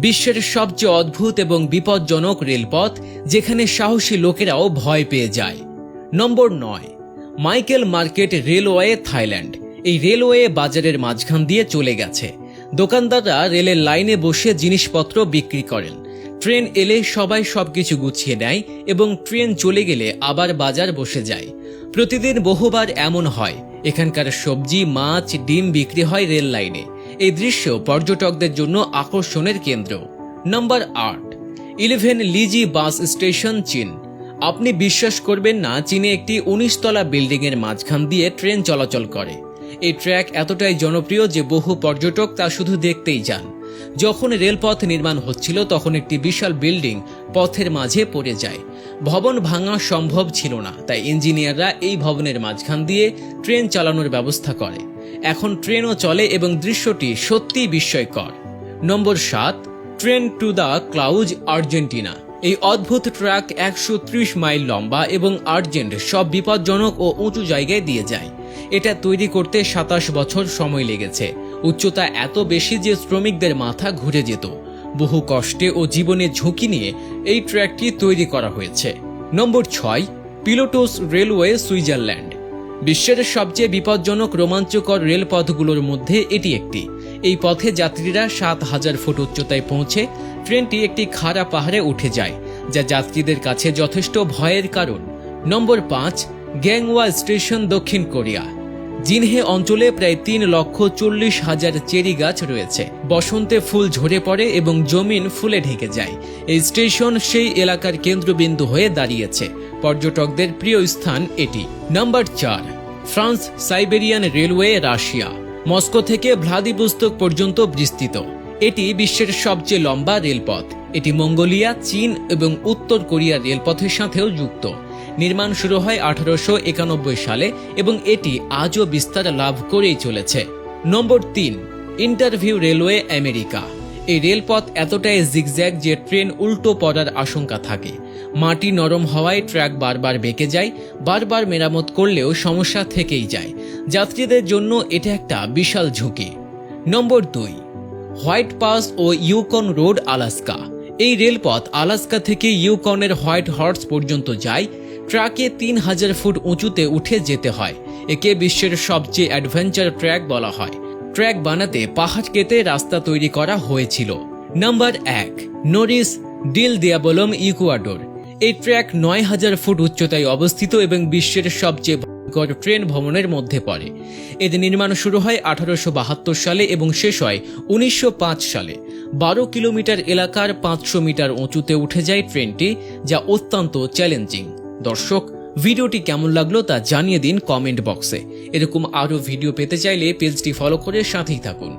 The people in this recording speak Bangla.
বিশ্বের সবচেয়ে অদ্ভুত এবং বিপজ্জনক রেলপথ যেখানে সাহসী লোকেরাও ভয় পেয়ে যায়। নম্বর 9, মাইকেল মার্কেট রেলওয়ে, থাইল্যান্ড। এই রেলওয়ে বাজারের মাঝখান দিয়ে চলে গেছে। দোকানদাররা রেলের লাইনে বসে জিনিসপত্র বিক্রি করেন। ট্রেন এলে সবাই সবকিছু গুছিয়ে নেয় এবং ট্রেন চলে গেলে আবার বাজার বসে যায়। প্রতিদিন বহুবার এমন হয়। এখানকার সবজি, মাছ, ডিম বিক্রি হয় রেল লাইনে। এই দৃশ্য পর্যটকদের জন্য আকর্ষণের কেন্দ্র। নম্বর 8, 11 লিজি বাস স্টেশন, চীন। আপনি বিশ্বাস করবেন না, চীনে একটি 19 তলা বিল্ডিং এর মাঝখান দিয়ে ট্রেন চলাচল করে। এই ট্র্যাক এতটাই জনপ্রিয় যে বহু পর্যটক তা শুধু দেখতেই যান। যখন রেলপথ নির্মাণ হচ্ছিল তখন একটি বিশাল বিল্ডিং পথের মাঝে পড়ে যায়। ভবন ভাঙা সম্ভব ছিল না, তাই ইঞ্জিনিয়াররা এই ভবনের মাঝখান দিয়ে ট্রেন চালানোর ব্যবস্থা করে। এখন ট্রেনও চলে এবং দৃশ্যটি সত্যিই বিস্ময়কর। নম্বর 7, train to the clause, Argentina. এই অদ্ভুত ট্র্যাক 130 মাইল লম্বা এবং আর্জেন্ট সব বিপজ্জনক ও উঁচু জায়গায় দিয়ে যায়। এটা তৈরি করতে 27 বছর সময় লেগেছে। উচ্চতা এত বেশি যে শ্রমিকদের মাথা ঘুরে যেত। বহু কষ্টে ও জীবনের ঝুঁকি নিয়ে এই ট্র্যাকটি তৈরি করা হয়েছে। নম্বর 6, পিলোটোস রেলওয়ে, সুইজারল্যান্ড। বিশ্বের সবচেয়ে বিপজ্জনক রোমাঞ্চকর রেলপথগুলোর মধ্যে এটি একটি। এই পথে যাত্রীরা 7000 ফুট উচ্চতায় পৌঁছে ট্রেনটি একটি খাড়া পাহাড়ে উঠে যায়, যা যাত্রীদের কাছে যথেষ্ট ভয়ের কারণ। নম্বর 5, গ্যাংওয়া স্টেশন, দক্ষিণ কোরিয়া। জিনহে অঞ্চলে প্রায় 3,40,000 চেরি গাছ রয়েছে। বসন্তে ফুল ঝরে পড়ে এবং জমিন ফুলে ঢেকে যায়। এই স্টেশন সেই এলাকার কেন্দ্রবিন্দু হয়ে দাঁড়িয়েছে। পর্যটকদের প্রিয় স্থান এটি। নম্বর 4, France Siberian railway, Russia. Moscow থেকে ভ্লাদিভোস্তক পর্যন্ত বিস্তৃত। এটি বিশ্বের সবচেয়ে লম্বা রেলপথ। এটি মঙ্গোলিয়া, চীন এবং উত্তর কোরিয়ার রেলপথের সাথেও যুক্ত। নির্মাণ শুরু হয় 1891 সালে এবং এটি আজও বিস্তার লাভ করেই চলেছে। নম্বর 3, ইন্টারভিউ রেলওয়ে, আমেরিকা। এই রেলপথ এতটাই জিগজ্যাগ যে ট্রেন উল্টো পড়ার আশঙ্কা থাকে। মাটি নরম হওয়ায় ট্র্যাক বারবার বেঁকে যায়। বারবার মেরামত করলেও সমস্যা থেকেই যায়। যাত্রীদের জন্য এটা একটা বিশাল ঝুঁকি। নম্বর 2, হোয়াইট পাস ও ইউকন রোড, আলাস্কা। এই রেলপথ আলাস্কা থেকে ইউকনের হোয়াইট হর্স পর্যন্ত যায়। ট্র্যাকে 3000 ফুট উঁচুতে উঠে যেতে হয়। একে বিশ্বের সবচেয়ে অ্যাডভেঞ্চার ট্র্যাক বলা হয়। ট্র্যাক বানাতে পাহাড় কেটে রাস্তা তৈরি করা হয়েছিল। Number 1, Nariz del Diablo, Ecuador. এই ট্র্যাক 9000 ফুট উচ্চতায় অবস্থিত এবং বিশ্বের সবচেয়ে ভয়ঙ্কর ট্রেন ভ্রমণের মধ্যে পড়ে। এর নির্মাণ শুরু হয় 1872 সালে এবং শেষ হয় 1905 সালে। 12 কিলোমিটার এলাকার 500 মিটার উঁচুতে উঠে যায় ট্রেনটি, যা অত্যন্ত চ্যালেঞ্জিং। দর্শক, ভিডিওটি কেমন লাগলো তা জানিয়ে দিন কমেন্ট বক্সে। এরকম আরও ভিডিও পেতে চাইলে পেজটি ফলো করে সাথেই থাকুন।